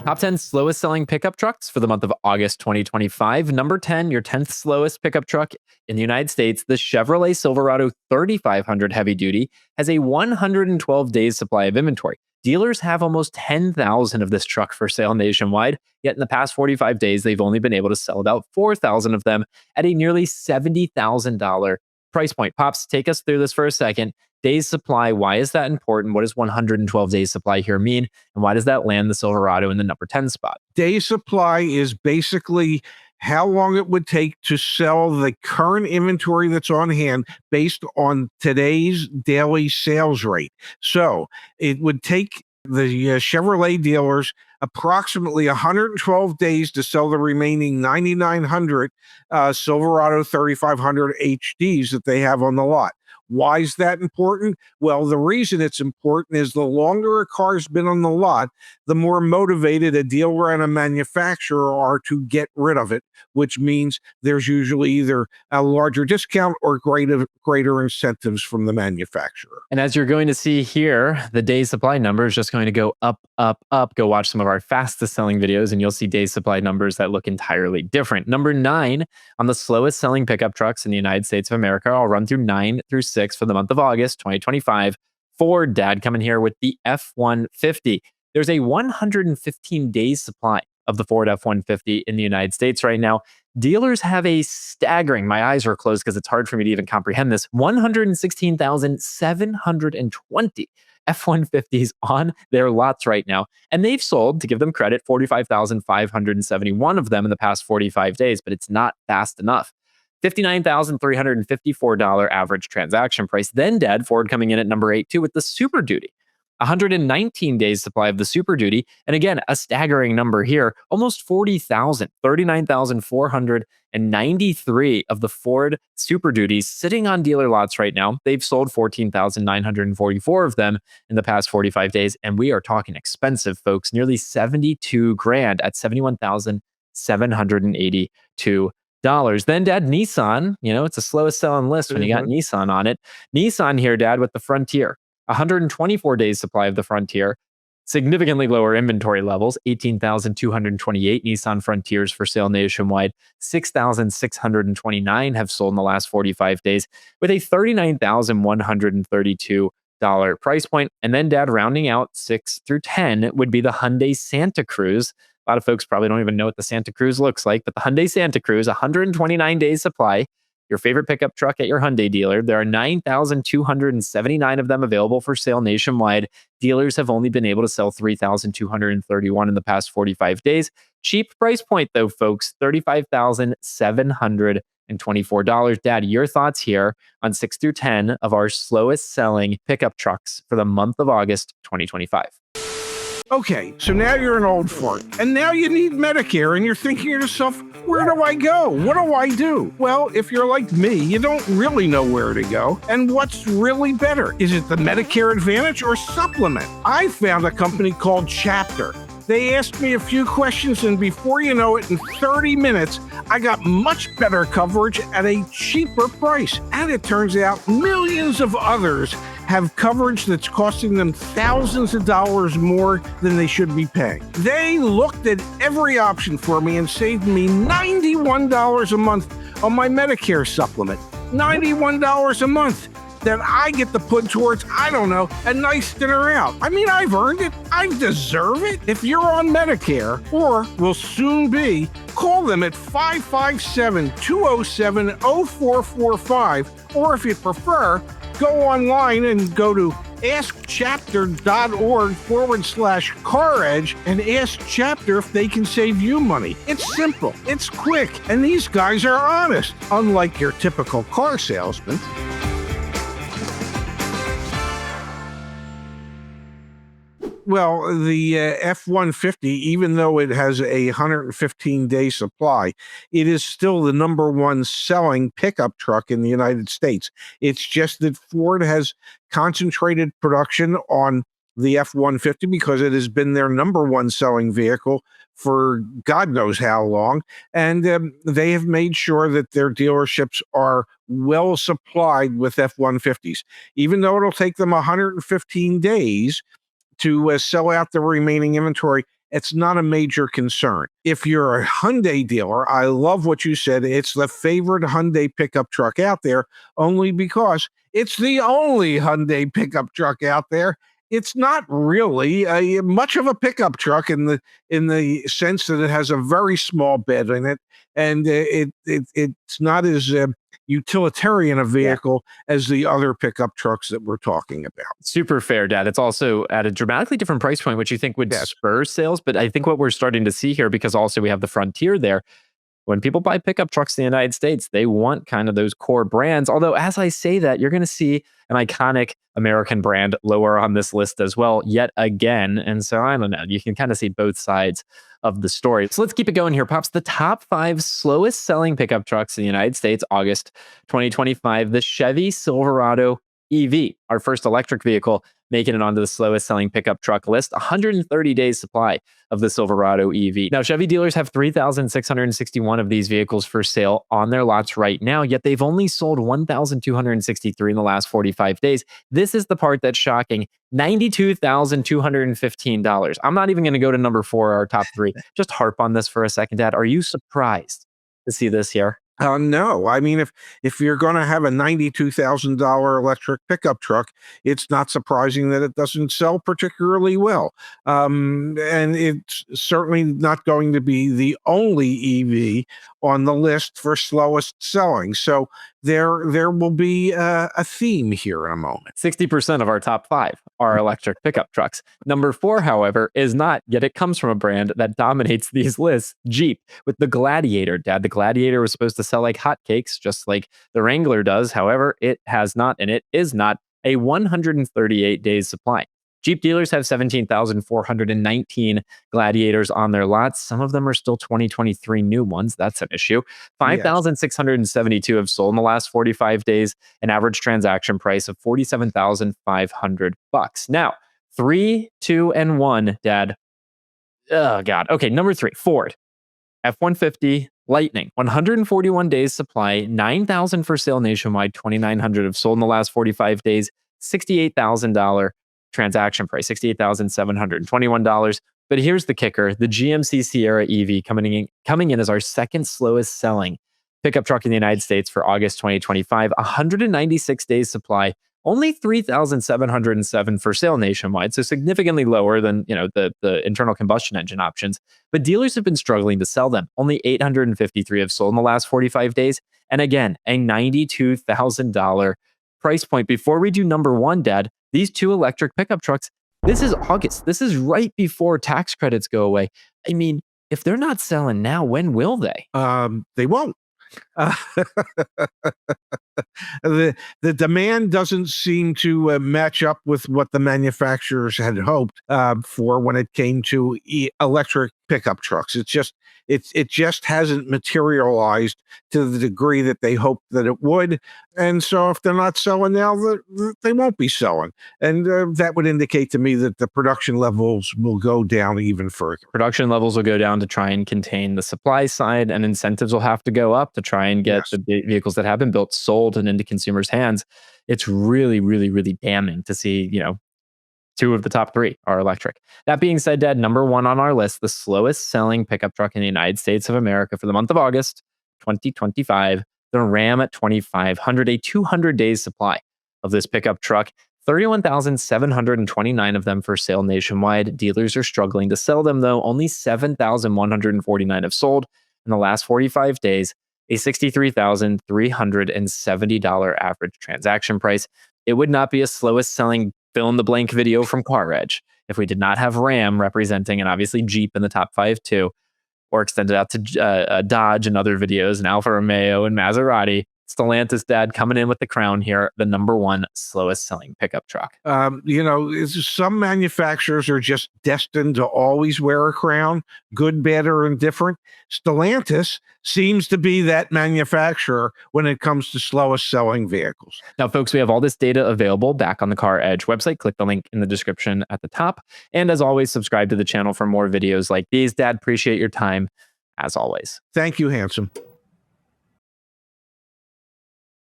Top 10 slowest selling pickup trucks for the month of August 2025. Number 10, your 10th slowest pickup truck in the United States, the Chevrolet Silverado 3500 Heavy Duty, has a 112 days supply of inventory. Dealers have almost 10,000 of this truck for sale nationwide, yet in the past 45 days, they've only been able to sell about 4,000 of them at a nearly $70,000 price point. Pops, take us through this for a second. Days supply, why is that important? What does 112 days supply here mean? And why does that land the Silverado in the number 10 spot? Day supply is basically how long it would take to sell the current inventory that's on hand based on today's daily sales rate. So it would take the Chevrolet dealers approximately 112 days to sell the remaining 9,900 Silverado 3500 HDs that they have on the lot. Why is that important? Well, the reason it's important is the longer a car's been on the lot, the more motivated a dealer and a manufacturer are to get rid of it, which means there's usually either a larger discount or greater incentives from the manufacturer. And as you're going to see here, the days supply number is just going to go up, up, up. Go watch some of our fastest selling videos and you'll see days supply numbers that look entirely different. Number 9 on the slowest selling pickup trucks in the United States of America. I'll run through 9 through 6 for the month of August 2025. Ford, Dad, coming here with the F-150. There's a 115 days supply of the Ford F-150 in the United States right now. Dealers have a staggering, my eyes are closed because it's hard for me to even comprehend this, 116,720 F-150s on their lots right now. And they've sold, to give them credit, 45,571 of them in the past 45 days, but it's not fast enough. $59,354 average transaction price. Then, Dad, Ford coming in at number 8 too with the Super Duty. 119 days supply of the Super Duty. And again, a staggering number here, almost 40,000, 39,493 of the Ford Super Duties sitting on dealer lots right now. They've sold 14,944 of them in the past 45 days. And we are talking expensive, folks, nearly 72 grand at $71,782. Then, Dad, Nissan, it's the slowest selling list when you got Nissan on it. Nissan here, Dad, with the Frontier. 124 days supply of the Frontier, significantly lower inventory levels, 18,228 Nissan Frontiers for sale nationwide, 6,629 have sold in the last 45 days with a $39,132 price point. And then, Dad, rounding out 6 through 10 would be the Hyundai Santa Cruz. A lot of folks probably don't even know what the Santa Cruz looks like, but the Hyundai Santa Cruz, 129 days supply, your favorite pickup truck at your Hyundai dealer. There are 9,279 of them available for sale nationwide. Dealers have only been able to sell 3,231 in the past 45 days. Cheap price point though, folks, $35,724. Dad, your thoughts here on 6 through 10 of our slowest selling pickup trucks for the month of August 2025. Okay, so now you're an old fart, and now you need Medicare, and you're thinking to yourself, where do I go? What do I do? Well, if you're like me, you don't really know where to go. And what's really better? Is it the Medicare Advantage or Supplement? I found a company called Chapter. They asked me a few questions, and before you know it, in 30 minutes, I got much better coverage at a cheaper price. And it turns out millions of others have coverage that's costing them thousands of dollars more than they should be paying. They looked at every option for me and saved me $91 a month on my Medicare supplement. $91 a month that I get to put towards, I don't know, a nice dinner out. I mean, I've earned it. I deserve it. If you're on Medicare, or will soon be, call them at 557-207-0445, or if you prefer, go online and go to askchapter.org/CarEdge and ask Chapter if they can save you money. It's simple, it's quick, and these guys are honest, unlike your typical car salesman. Well, the F-150, even though it has a 115-day supply, it is still the number one selling pickup truck in the United States. It's just that Ford has concentrated production on the F-150 because it has been their number one selling vehicle for God knows how long. And they have made sure that their dealerships are well supplied with F-150s. Even though it'll take them 115 days to sell out the remaining inventory, it's not a major concern. If you're a Hyundai dealer, I love what you said. It's the favorite Hyundai pickup truck out there, only because it's the only Hyundai pickup truck out there. It's not really much of a pickup truck in the sense that it has a very small bed in it, and it's not as utilitarian a vehicle as the other pickup trucks that we're talking about. Super fair, Dad. It's also at a dramatically different price point, which you think would spur sales. But I think what we're starting to see here, because also we have the Frontier there, when people buy pickup trucks in the United States, they want kind of those core brands. Although, as I say that, you're going to see an iconic American brand lower on this list as well, yet again. And so, I don't know, you can kind of see both sides of the story. So let's keep it going here, Pops. The top 5 slowest selling pickup trucks in the United States, August 2025, the Chevy Silverado EV, our first electric vehicle, making it onto the slowest selling pickup truck list. 130 days supply of the Silverado EV. Now, Chevy dealers have 3,661 of these vehicles for sale on their lots right now, yet they've only sold 1,263 in the last 45 days. This is the part that's shocking. $92,215. I'm not even going to go to number 4, our top 3. Just harp on this for a second, Dad. Are you surprised to see this here? No, I mean, if you're going to have a $92,000 electric pickup truck, it's not surprising that it doesn't sell particularly well. And it's certainly not going to be the only EV on the list for slowest selling. So there will be a theme here in a moment. 60% of our top 5 are electric pickup trucks. Number 4, however, is not, yet it comes from a brand that dominates these lists, Jeep, with the Gladiator. Dad, the Gladiator was supposed to sell like hotcakes, just like the Wrangler does. However, it has not, and it is not a 138 days supply. Jeep dealers have 17,419 Gladiators on their lots. Some of them are still 2023 new ones. That's an issue. 5,672 have sold in the last 45 days, an average transaction price of $47,500. Now, 3, 2, and 1, Dad. Oh, God. Okay, number 3, Ford. F-150 Lightning, 141 days supply, 9,000 for sale nationwide, 2,900 have sold in the last 45 days, $68,000 transaction price, $68,721. But here's the kicker: the GMC Sierra EV coming in as our second slowest selling pickup truck in the United States for August 2025, 196 days supply, only 3,707 for sale nationwide, so significantly lower than the internal combustion engine options. But dealers have been struggling to sell them. Only 853 have sold in the last 45 days, and again, a $92,000 price point. Before we do number 1, Dad, these 2 electric pickup trucks, this is August. This is right before tax credits go away. I mean, if they're not selling now, when will they? They won't. The demand doesn't seem to match up with what the manufacturers had hoped for when it came to electric pickup trucks. It just hasn't materialized to the degree that they hoped that it would. And so if they're not selling now, they won't be selling. And that would indicate to me that the production levels will go down even further. Production levels will go down to try and contain the supply side, and incentives will have to go up to try and get the vehicles that have been built sold and into consumers' hands. It's really, really, really damning to see, 2 of the top 3 are electric. That being said, Dad, number 1 on our list, the slowest selling pickup truck in the United States of America for the month of August 2025, the Ram 2500, a 200 days supply of this pickup truck, 31,729 of them for sale nationwide. Dealers are struggling to sell them, though. Only 7,149 have sold in the last 45 days, a $63,370 average transaction price. It would not be a slowest selling fill in the blank video from CarEdge if we did not have Ram representing, and obviously Jeep in the top 5 too, or extended out to Dodge and other videos, and Alfa Romeo and Maserati. Stellantis, Dad, coming in with the crown here, the number 1 slowest selling pickup truck. Some manufacturers are just destined to always wear a crown, good, bad, or indifferent. Stellantis seems to be that manufacturer when it comes to slowest selling vehicles. Now, folks, we have all this data available back on the CarEdge website. Click the link in the description at the top. And as always, subscribe to the channel for more videos like these. Dad, appreciate your time as always. Thank you, handsome.